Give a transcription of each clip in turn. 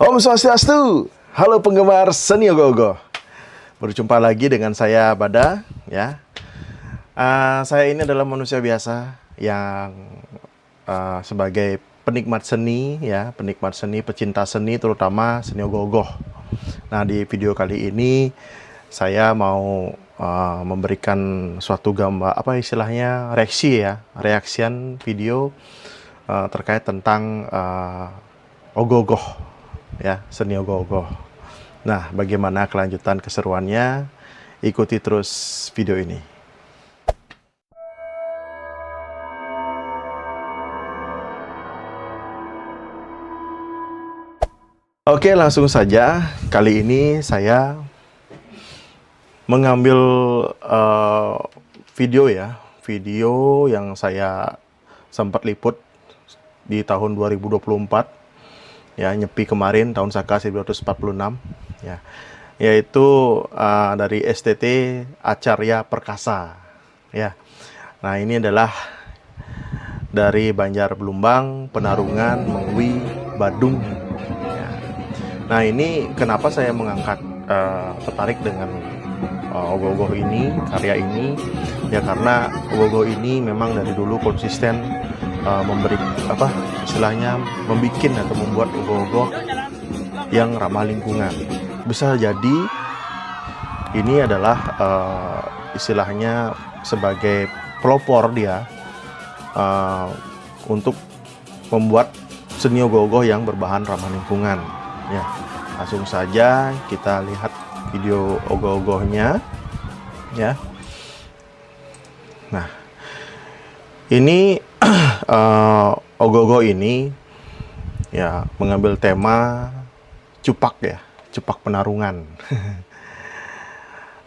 Om Swastiastu, halo penggemar seni ogoh-ogoh. Berjumpa lagi dengan saya Bada, ya. Saya ini adalah manusia biasa yang sebagai penikmat seni, ya, penikmat seni, pecinta seni, terutama seni ogoh-ogoh. Nah, di video kali ini saya mau memberikan suatu gambar, apa istilahnya, reaksian video terkait tentang ogoh-ogoh. Ya, seni ogoh-ogoh. Nah, bagaimana kelanjutan keseruannya? Ikuti terus video ini. Oke, langsung saja. Kali ini saya mengambil video yang saya sempat liput di tahun 2024. Ya, nyepi kemarin tahun Saka 1946, ya, yaitu dari STT Acarya Perkasa, ya. Nah, ini adalah dari Banjar Belumbang, Penarungan, Mengwi, Badung, ya. Nah, ini kenapa saya mengangkat tertarik dengan ogoh-ogoh ini, karya ini, ya karena ogoh-ogoh ini memang dari dulu konsisten memberi istilahnya membikin atau membuat ogoh-ogoh yang ramah lingkungan. Bisa jadi ini adalah istilahnya sebagai pelopor dia untuk membuat seni ogoh-ogoh yang berbahan ramah lingkungan. Ya, langsung saja kita lihat video ogoh-ogohnya, ya. Nah, ini ogoh-ogoh ini ya mengambil tema cupak, ya, cupak penarungan.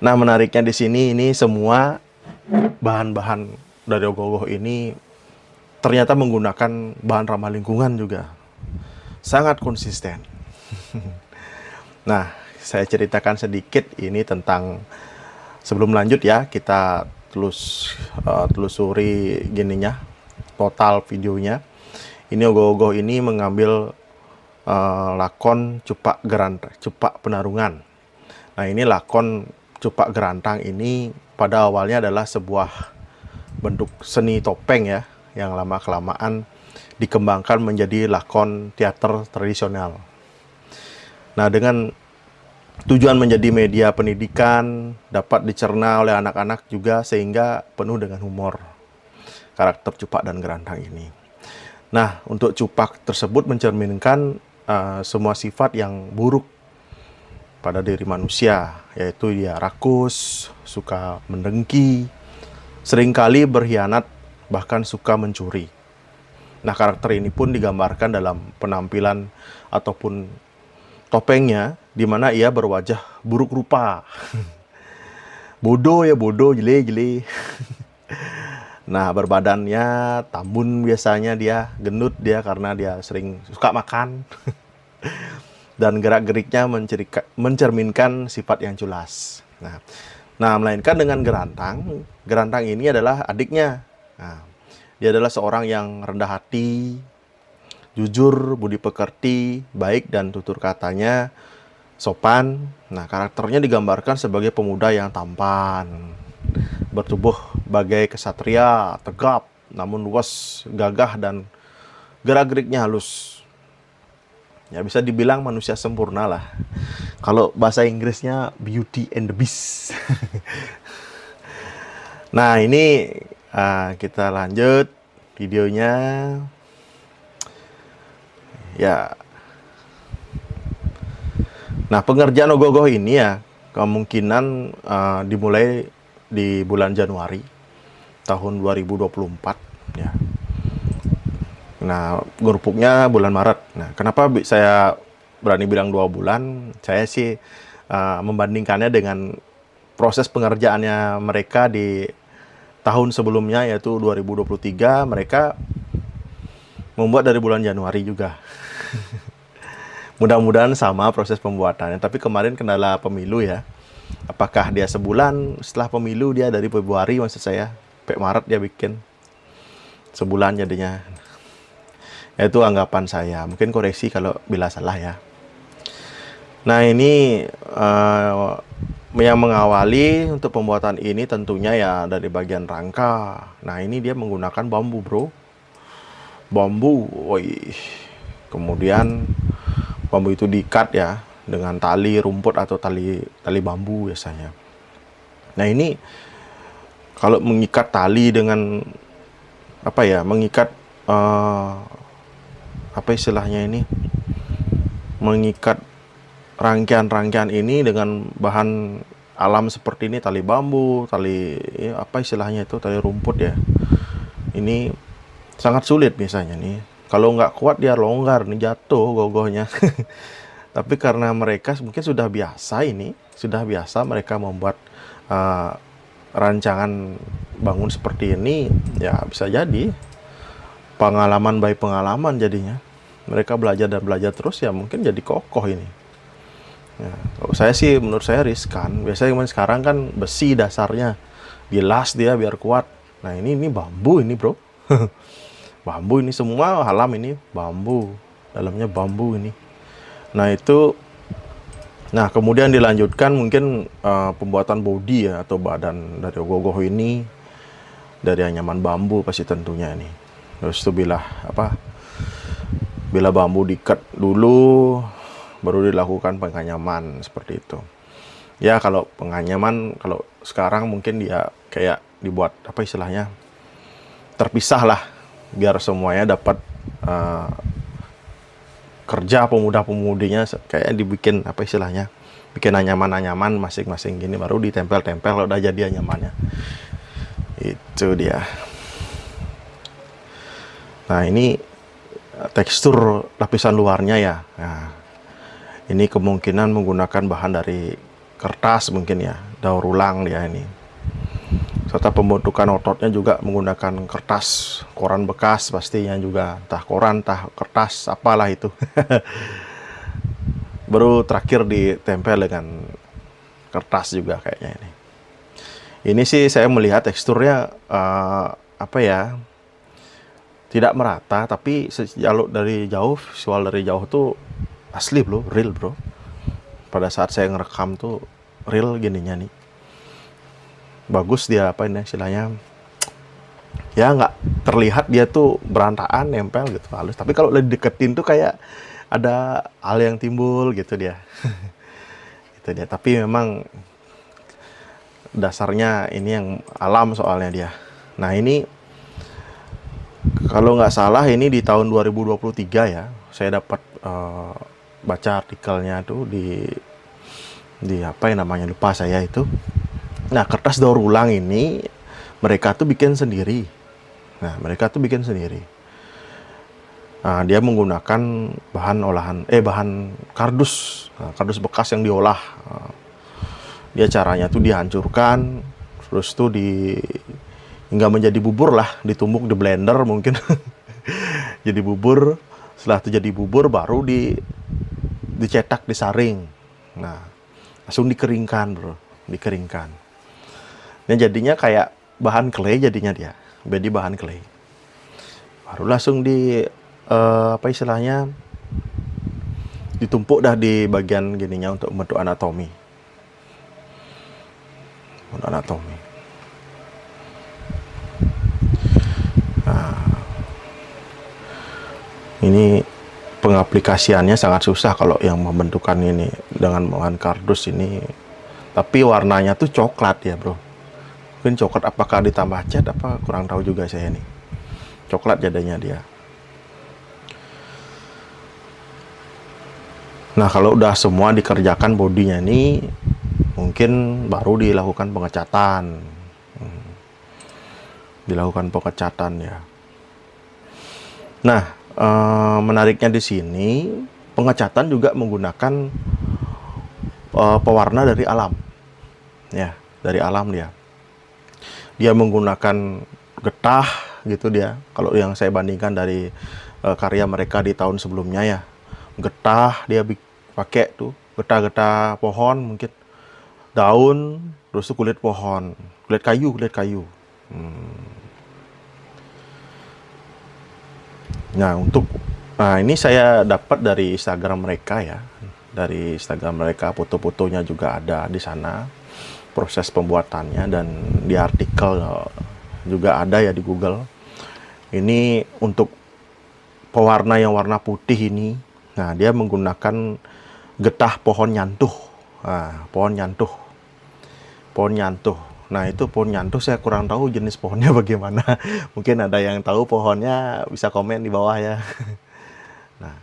Nah, menariknya di sini ini semua bahan-bahan dari ogoh-ogoh ini ternyata menggunakan bahan ramah lingkungan juga. Sangat konsisten. Nah, saya ceritakan sedikit ini tentang, sebelum lanjut ya, kita telusuri gininya, total videonya. Ini ogoh-ogoh ini mengambil lakon cupak penarungan. Nah, ini lakon cupak gerantang ini pada awalnya adalah sebuah bentuk seni topeng, ya, yang lama-kelamaan dikembangkan menjadi lakon teater tradisional. Nah, dengan tujuan menjadi media pendidikan, dapat dicerna oleh anak-anak juga, sehingga penuh dengan humor karakter cupak dan gerantang ini. Nah, untuk cupak tersebut mencerminkan semua sifat yang buruk pada diri manusia, yaitu dia rakus, suka mendengki, seringkali berkhianat, bahkan suka mencuri. Nah, karakter ini pun digambarkan dalam penampilan ataupun topengnya, di mana ia berwajah buruk rupa. Bodoh ya bodoh, jele-jele. Nah, berbadannya tambun, biasanya dia gendut dia karena dia sering suka makan. Dan gerak-geriknya mencerminkan sifat yang culas. Nah, melainkan dengan gerantang. Gerantang ini adalah adiknya. Nah, dia adalah seorang yang rendah hati, jujur, budi pekerti, baik, dan tutur katanya sopan. Nah, karakternya digambarkan sebagai pemuda yang tampan, bertubuh bagai kesatria, tegap, namun luas, gagah, dan gerak-geriknya halus. Ya, bisa dibilang manusia sempurna lah. Kalau bahasa Inggrisnya Beauty and the Beast. Nah, ini kita lanjut videonya. Ya. Nah, pengerjaan ogoh-ogoh ini ya kemungkinan dimulai di bulan Januari tahun 2024, ya. Nah, gerupuknya bulan Maret. Nah, kenapa saya berani bilang 2 bulan? Saya sih membandingkannya dengan proses pengerjaannya mereka di tahun sebelumnya, yaitu 2023. Mereka membuat dari bulan Januari juga. Mudah-mudahan sama proses pembuatannya. Tapi kemarin kendala pemilu, ya. Apakah dia sebulan setelah pemilu, dia dari Februari maksud saya, sampai Maret dia bikin. Sebulan jadinya. Itu anggapan saya. Mungkin koreksi kalau bila salah, ya. Nah, ini yang mengawali untuk pembuatan ini tentunya ya dari bagian rangka. Nah, ini dia menggunakan bambu, bro. Bambu, woi. Kemudian bambu itu diikat ya dengan tali rumput atau tali bambu biasanya. Nah, ini kalau mengikat tali dengan apa ya? Mengikat apa istilahnya ini? Mengikat rangkaian-rangkaian ini dengan bahan alam seperti ini, tali bambu, tali ya, apa istilahnya itu, tali rumput ya. Ini sangat sulit biasanya nih. Kalau nggak kuat dia longgar nih, jatuh gogohnya. Tapi karena mereka mungkin sudah biasa ini, sudah biasa mereka membuat uh, rancangan bangun seperti ini, ya bisa jadi pengalaman by pengalaman jadinya. Mereka belajar dan belajar terus ya mungkin jadi kokoh ini. Ya, kalau saya sih menurut saya riskan. Biasanya sekarang kan besi dasarnya, dilas dia biar kuat. Nah ini bambu ini bro. Bambu ini semua halam ini bambu, dalamnya bambu ini. Nah itu, nah kemudian dilanjutkan mungkin pembuatan bodi ya atau badan dari ogoh-ogoh ini dari anyaman bambu pasti tentunya ini. Terus itu bila bambu diikat dulu baru dilakukan penganyaman seperti itu. Ya kalau penganyaman kalau sekarang mungkin dia kayak dibuat apa istilahnya terpisah lah biar semuanya dapat kerja pemuda-pemudinya kayak dibikin apa istilahnya bikin anyaman-anyaman masing-masing gini baru ditempel-tempel kalau udah jadi anyamannya. Itu dia. Nah ini tekstur lapisan luarnya ya. Nah, ini kemungkinan menggunakan bahan dari kertas mungkin ya, daur ulang dia ini. Serta pembentukan ototnya juga menggunakan kertas, koran bekas pastinya juga, entah koran, entah kertas, apalah itu. Baru terakhir ditempel dengan kertas juga kayaknya ini. Ini sih saya melihat teksturnya apa ya, tidak merata, tapi sejauh dari jauh, visual dari jauh tuh asli bro, real bro. Pada saat saya ngerekam tuh real gininya nih. Bagus dia apa ini istilahnya. Ya nggak terlihat dia tuh berantakan nempel gitu halus. Tapi kalau dideketin tuh kayak ada hal yang timbul gitu dia. Itu dia. Tapi memang dasarnya ini yang alam soalnya dia. Nah ini kalau nggak salah ini di tahun 2023 ya. Saya dapat baca artikelnya tuh di apa yang namanya lupa saya itu. Nah kertas daur ulang ini mereka tuh bikin sendiri. Nah mereka tuh bikin sendiri. Nah, dia menggunakan bahan kardus, kardus bekas yang diolah. Dia caranya tuh dihancurkan, terus tuh hingga menjadi bubur lah, ditumbuk di blender mungkin. Jadi bubur. Setelah itu jadi bubur baru dicetak, disaring. Nah, langsung dikeringkan, bro. Dikeringkan. Ini jadinya kayak bahan clay jadinya dia. Jadi bahan clay. Baru langsung apa istilahnya? Ditumpuk dah di bagian gininya untuk membentuk anatomi. Untuk anatomi. Nah, ini pengaplikasiannya sangat susah kalau yang membentukan ini dengan bahan kardus ini. Tapi warnanya tuh coklat ya bro. Mungkin coklat apakah ditambah cat apa kurang tahu juga saya nih. Coklat jadinya dia. Nah kalau udah semua dikerjakan bodinya ini mungkin baru dilakukan pengecatan. Dilakukan pengecatan ya. Nah menariknya di sini pengecatan juga menggunakan pewarna dari alam ya, dari alam dia menggunakan getah gitu dia. Kalau yang saya bandingkan dari karya mereka di tahun sebelumnya ya, getah dia pakai tuh getah-getah pohon mungkin, daun, terus tuh kulit pohon, kulit kayu. Nah ini saya dapat dari Instagram mereka ya. dari Instagram mereka, foto-fotonya juga ada di sana, proses pembuatannya, dan di artikel juga ada ya di Google. Ini untuk pewarna yang warna putih ini, nah dia menggunakan getah pohon nyantuh. Nah, pohon nyantuh. Nah, itu pohon nyantuh saya kurang tahu jenis pohonnya bagaimana. Mungkin ada yang tahu pohonnya, bisa komen di bawah ya. Nah,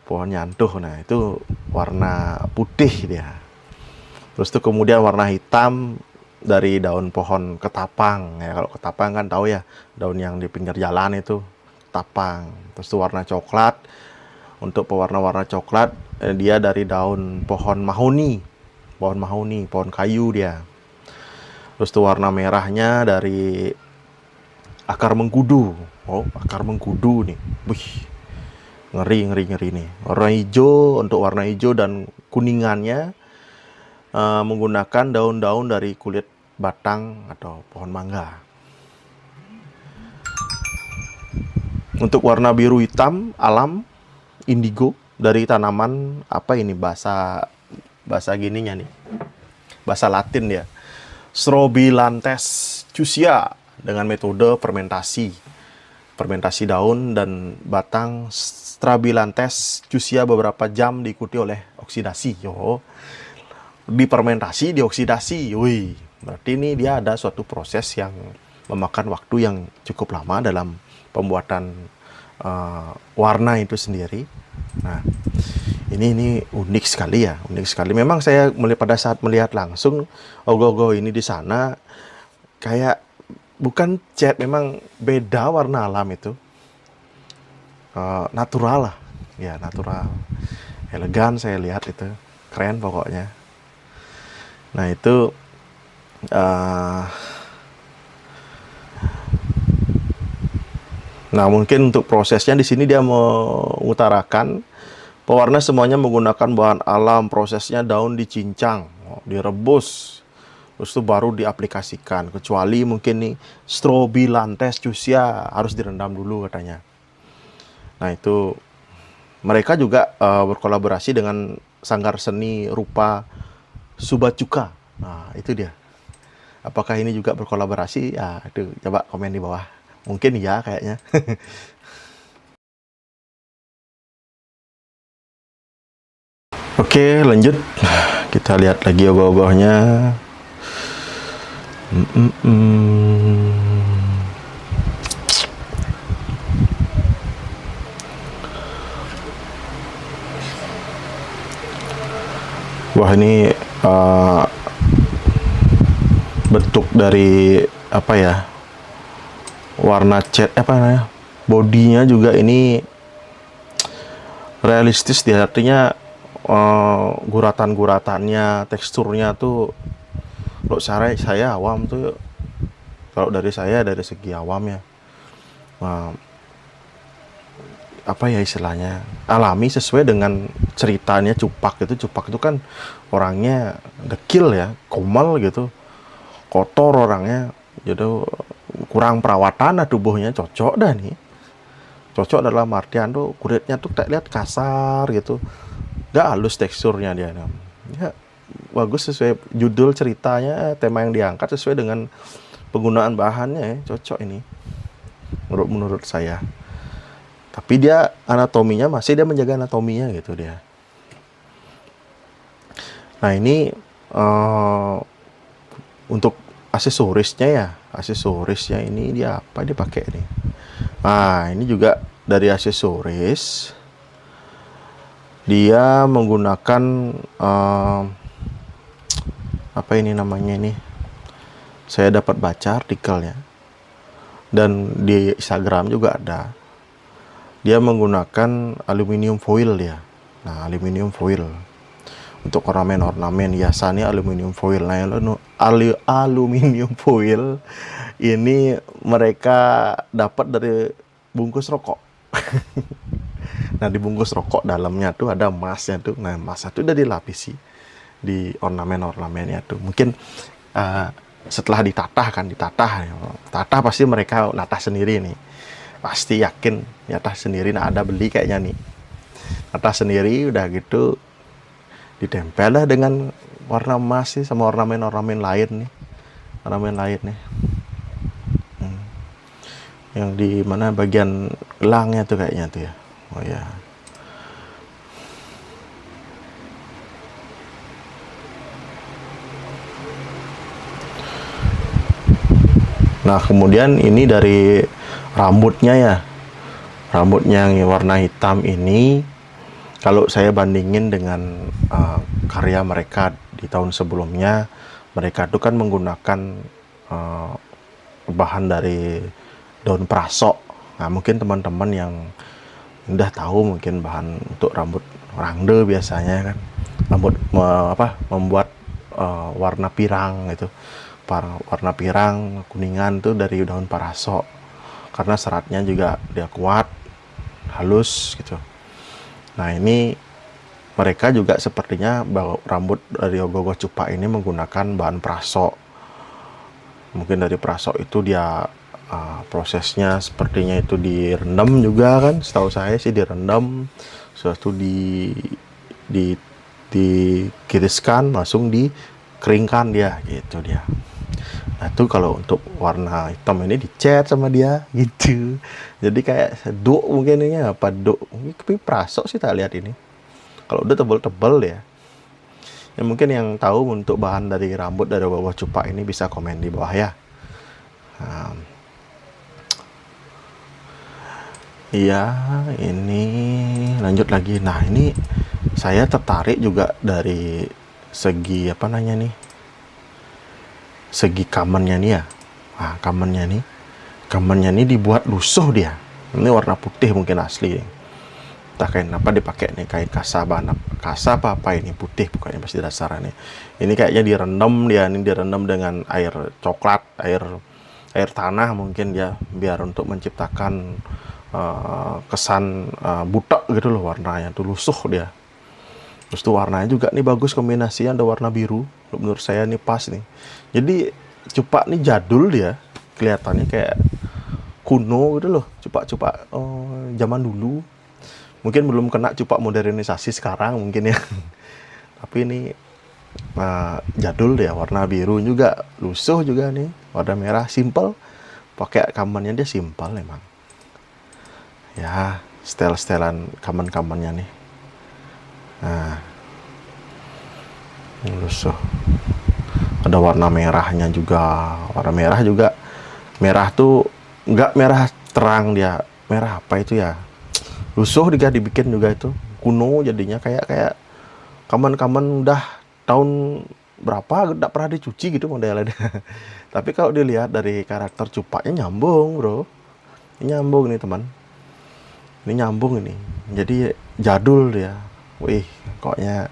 pohon nyantuh. Nah, itu warna putih dia. Terus itu kemudian warna hitam dari daun pohon ketapang. Ya, kalau ketapang kan tahu ya, daun yang di pinggir jalan itu ketapang. Terus itu warna coklat. Untuk pewarna-warna coklat, dia dari daun pohon mahoni. Pohon kayu dia. Terus itu warna merahnya dari akar mengkudu. Oh, akar mengkudu nih. Wih, ngeri nih. Warna hijau, untuk warna hijau dan kuningannya menggunakan daun-daun dari kulit batang atau pohon mangga. Untuk warna biru hitam alam indigo dari tanaman apa ini, bahasa gininya nih, bahasa Latin ya, Strobilanthes Chussia, dengan metode fermentasi daun dan batang Strobilanthes Chussia beberapa jam diikuti oleh oksidasi. Difermentasi, dioksidasi. Wih, berarti ini dia ada suatu proses yang memakan waktu yang cukup lama dalam pembuatan warna itu sendiri. Nah, ini unik sekali ya, unik sekali. Memang saya pada saat melihat langsung ogoh-ogoh ini di sana, kayak bukan cat, memang beda warna alam itu. Natural lah, ya natural, elegan, saya lihat itu keren pokoknya. Nah itu nah mungkin untuk prosesnya di sini dia mengutarakan pewarna semuanya menggunakan bahan alam. Prosesnya daun dicincang, direbus, terus itu baru diaplikasikan. Kecuali mungkin nih Strobilanthes Chussia harus direndam dulu katanya. Nah itu mereka juga berkolaborasi dengan Sanggar Seni Rupa Subacuka. Nah itu dia. Apakah ini juga berkolaborasi? Ya itu coba komen di bawah. Mungkin ya kayaknya. Oke, lanjut. Kita lihat lagi ogoh-ogohnya. Wah, ini bentuk dari apa ya? Warna cat apa namanya? Bodinya juga ini realistis, dia artinya guratan-guratannya, teksturnya tuh, kalau saya awam tuh, kalau dari segi awam ya, apa ya istilahnya, alami sesuai dengan ceritanya. Cupak itu kan orangnya dekil ya, komal gitu, kotor orangnya, jadi kurang perawatan lah tubuhnya. Cocok dah nih, cocok dalam artian tuh kulitnya tuh tak lihat kasar gitu, gak halus teksturnya dia. Ya bagus, sesuai judul ceritanya, tema yang diangkat sesuai dengan penggunaan bahannya ya, cocok ini menurut saya. Tapi dia anatominya dia menjaga anatominya gitu dia. Nah ini untuk aksesorisnya ini dia apa dipakai nih. Nah ini juga dari aksesoris, dia menggunakan apa ini namanya ini, saya dapat baca artikelnya dan di Instagram juga ada. Dia menggunakan aluminium foil dia. Nah aluminium foil untuk ornamen hiasannya, aluminium foil. Nah aluminium foil ini mereka dapat dari bungkus rokok. Nah di bungkus rokok dalamnya tuh ada emasnya tuh. Nah emasnya tuh udah dilapisi di ornamen-ornamennya tuh. Mungkin setelah ditata pasti mereka natah sendiri nih, pasti yakin natah sendiri. Nah ada beli kayaknya nih, natah sendiri udah gitu ditempel lah dengan warna emas sih, sama ornamen-ornamen lain nih, yang di mana bagian gelangnya tuh kayaknya tuh ya. Oh ya. Nah, kemudian ini dari rambutnya ya. Rambutnya yang warna hitam ini, kalau saya bandingin dengan karya mereka di tahun sebelumnya, mereka itu kan menggunakan bahan dari daun prasok. Nah, mungkin teman-teman yang udah tahu mungkin bahan untuk rambut rangde biasanya kan, rambut membuat warna pirang itu, warna pirang kuningan tuh dari daun parasok, karena seratnya juga dia kuat, halus gitu. Nah, ini mereka juga sepertinya rambut dari Ogoh-Ogoh Cupak ini menggunakan bahan prasok. Mungkin dari prasok itu dia prosesnya sepertinya itu direndam juga kan, setahu saya sih direndam, setelah itu dikiriskan, langsung dikeringkan dia gitu dia. Nah, itu kalau untuk warna hitam ini dicat sama dia gitu. Jadi kayak duk mungkin ini apa duk. Tapi prasok sih tak lihat ini. Kalau udah tebel-tebel ya. Ya mungkin yang tahu untuk bahan dari rambut dari Ogoh-Ogoh Cupak ini bisa komen di bawah ya. Iya, ini lanjut lagi. Nah, ini saya tertarik juga dari segi apa namanya nih, segi kamennya nih ya. Nah, kamennya nih dibuat lusuh dia. Ini warna putih mungkin asli. Entah kain apa dipakai nih, kain kasa, bahan kasa apa ini, putih pokoknya pasti dasarnya. Ini kayaknya direndam dia, ini direndam dengan air coklat, air tanah mungkin ya, biar untuk menciptakan kesan butek gitu loh, warnanya tuh lusuh dia. Terus tuh warnanya juga nih bagus, kombinasinya ada warna biru, menurut saya nih pas nih. Jadi Cupak nih jadul dia, kelihatannya kayak kuno gitu loh, Cupak zaman dulu. Mungkin belum kena Cupak modernisasi sekarang mungkin ya. Tapi ini jadul dia, warna biru juga, lusuh juga nih, warna merah, simple. Pakai kamannya dia simple emang. Ya, setelan kaman-kamannya nih. Nah, lusuh. Ada warna merahnya juga. Warna merah juga. Merah tuh nggak merah terang dia. Merah apa itu ya? Lusuh juga dibikin juga itu. Kuno jadinya kayak kaman-kaman udah tahun berapa nggak pernah dicuci gitu modelnya. Tapi kalau dilihat dari karakter Cupaknya nyambung, bro. Ini nyambung nih, teman. Ini nyambung ini. Jadi jadul dia. Wih, koknya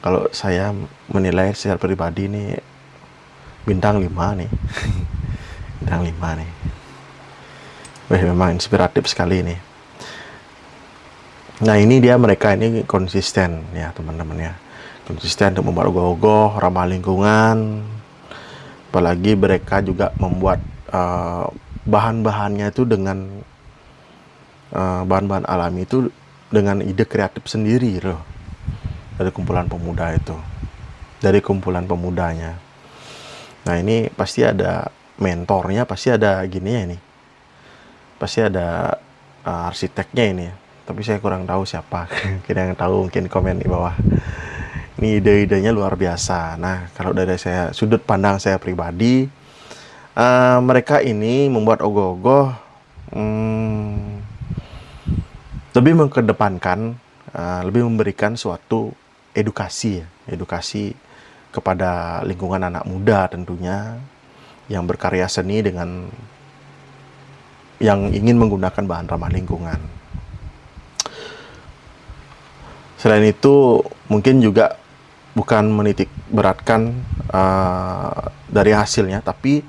kalau saya menilai secara pribadi nih bintang 5 nih. Bintang 5 nih. Wih, memang inspiratif sekali nih. Nah, ini dia, mereka ini konsisten ya, teman-teman ya. Konsisten untuk membuat ogoh-ogoh, ramah lingkungan. Apalagi mereka juga membuat bahan-bahannya itu dengan bahan-bahan alami itu dengan ide kreatif sendiri loh, dari kumpulan pemuda itu, dari kumpulan pemudanya. Nah, ini pasti ada mentornya, pasti ada gini ya, ini pasti ada arsiteknya ini ya. Tapi saya kurang tahu siapa. Kira yang tahu mungkin komen di bawah. Ini ide-idenya luar biasa. Nah, kalau dari saya, sudut pandang saya pribadi, mereka ini membuat ogoh-ogoh lebih mengedepankan, lebih memberikan suatu edukasi ya, edukasi kepada lingkungan anak muda tentunya, yang berkarya seni dengan yang ingin menggunakan bahan ramah lingkungan. Selain itu, mungkin juga bukan menitik beratkan dari hasilnya, tapi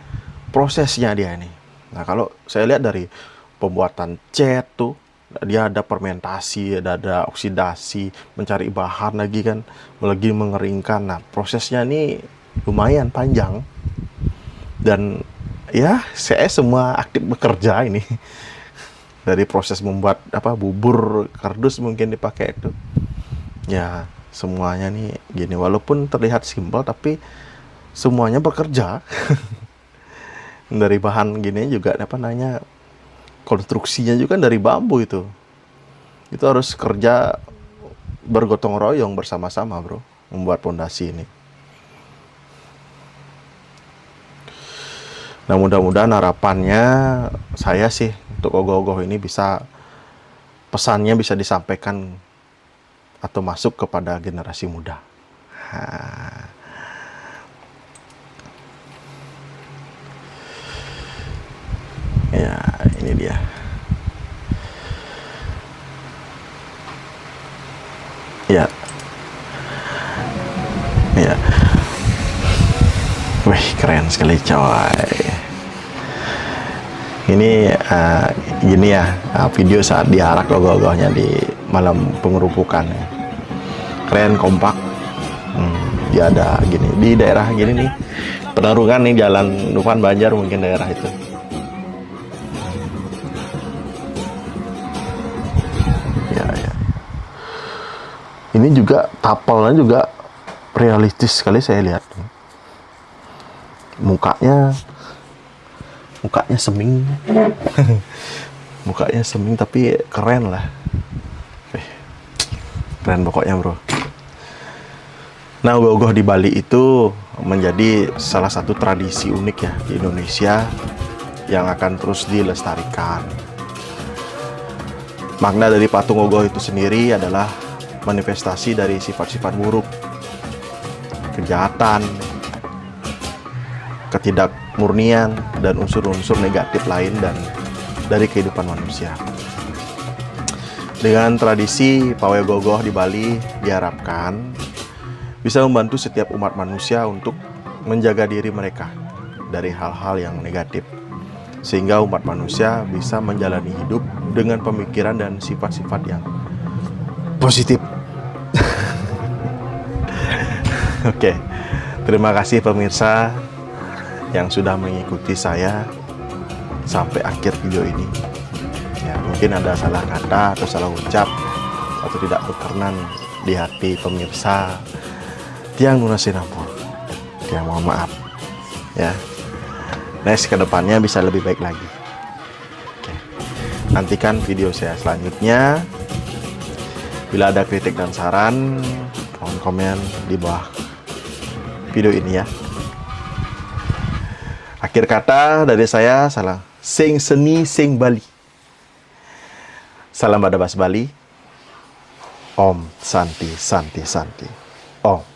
prosesnya dia ini. Nah, kalau saya lihat dari pembuatan cat tuh, dia ada fermentasi, ada oksidasi, mencari bahan lagi kan, lagi mengeringkan. Nah, prosesnya ini lumayan panjang. Dan ya, saya semua aktif bekerja ini. Dari proses membuat bubur kardus mungkin dipakai itu. Ya, semuanya nih gini, walaupun terlihat simpel tapi semuanya bekerja. Dari bahan gini juga apa namanya, konstruksinya juga dari bambu itu harus kerja bergotong royong bersama-sama bro, membuat pondasi ini. Nah mudah-mudahan harapannya saya sih untuk ogoh-ogoh ini bisa, pesannya bisa disampaikan atau masuk kepada generasi muda. Ya ini dia. Ya, ya. Wih keren sekali coy. Ini gini ya, video saat diarak ogoh-ogohnya di malam pengerupukan. Keren, kompak. Dia ada gini di daerah gini nih, Penarungan nih, Jalan Dufan Banjar mungkin daerah itu. Ya, ya. Ini juga tapelnya juga realistis sekali saya lihat. Mukanya seming. Mukanya seming tapi keren lah. Keren pokoknya bro. Nah ogoh-ogoh di Bali itu menjadi salah satu tradisi unik ya di Indonesia yang akan terus dilestarikan. Makna dari patung ogoh itu sendiri adalah manifestasi dari sifat-sifat buruk, kejahatan, ketidakmurnian, dan unsur-unsur negatif lain dan dari kehidupan manusia. Dengan tradisi pawai ogoh-ogoh di Bali diharapkan bisa membantu setiap umat manusia untuk menjaga diri mereka dari hal-hal yang negatif, sehingga umat manusia bisa menjalani hidup dengan pemikiran dan sifat-sifat yang positif. Oke, terima kasih pemirsa yang sudah mengikuti saya sampai akhir video ini. Ya, mungkin ada salah kata atau salah ucap atau tidak berkenan di hati pemirsa, tiang lunasin ampun. Ya, mohon maaf. Ya. Next kedepannya bisa lebih baik lagi. Oke. Nantikan video saya selanjutnya. Bila ada kritik dan saran, mohon komen di bawah video ini ya. Akhir kata dari saya, salam sing seni sing Bali. Salam Badabas Bali. Om Santi Santi Santi. Om.